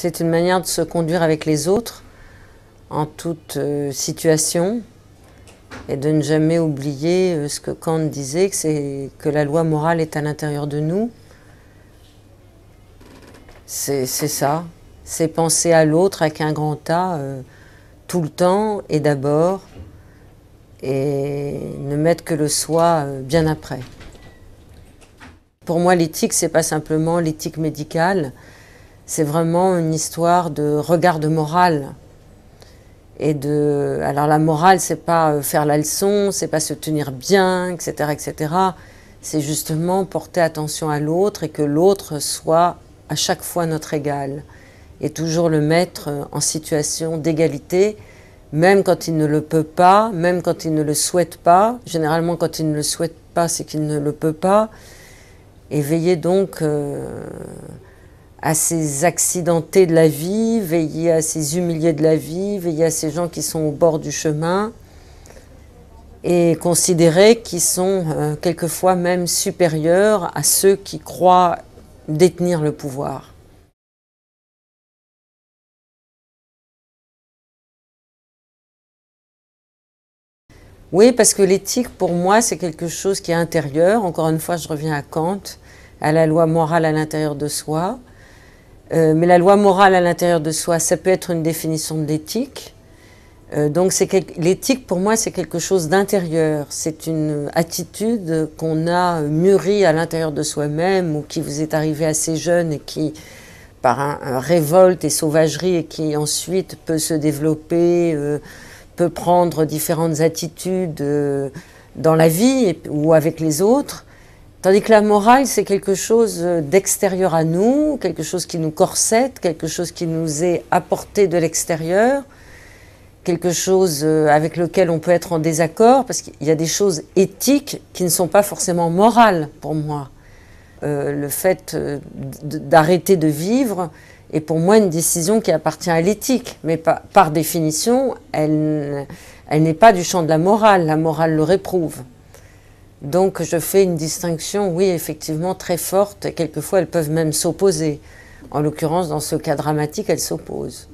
C'est une manière de se conduire avec les autres en toute situation et de ne jamais oublier ce que Kant disait, que la loi morale est à l'intérieur de nous. C'est ça, c'est penser à l'autre avec un grand A tout le temps et d'abord, et ne mettre que le soi bien après. Pour moi, l'éthique, c'est pas simplement l'éthique médicale, c'est vraiment une histoire de regard de morale. Alors la morale, c'est pas faire la leçon, c'est pas se tenir bien, etc., etc. C'est justement porter attention à l'autre et que l'autre soit à chaque fois notre égal et toujours le mettre en situation d'égalité, même quand il ne le peut pas, même quand il ne le souhaite pas. Généralement, quand il ne le souhaite pas, c'est qu'il ne le peut pas. Et veiller donc à ces accidentés de la vie, veiller à ces humiliés de la vie, veiller à ces gens qui sont au bord du chemin et considérer qu'ils sont quelquefois même supérieurs à ceux qui croient détenir le pouvoir. Oui, parce que l'éthique, pour moi, c'est quelque chose qui est intérieur. Encore une fois, je reviens à Kant, à la loi morale à l'intérieur de soi. Mais la loi morale à l'intérieur de soi, ça peut être une définition de l'éthique. Donc l'éthique, pour moi, c'est quelque chose d'intérieur. C'est une attitude qu'on a mûrie à l'intérieur de soi-même ou qui vous est arrivée assez jeune et qui, par un révolte et sauvagerie, et qui ensuite peut se développer, peut prendre différentes attitudes dans la vie ou avec les autres. Tandis que la morale, c'est quelque chose d'extérieur à nous, quelque chose qui nous corsette, quelque chose qui nous est apporté de l'extérieur, quelque chose avec lequel on peut être en désaccord, parce qu'il y a des choses éthiques qui ne sont pas forcément morales pour moi. Le fait d'arrêter de vivre est pour moi une décision qui appartient à l'éthique, mais par définition, elle n'est pas du champ de la morale le réprouve. Donc je fais une distinction, oui, effectivement, très forte, et quelquefois elles peuvent même s'opposer. En l'occurrence, dans ce cas dramatique, elles s'opposent.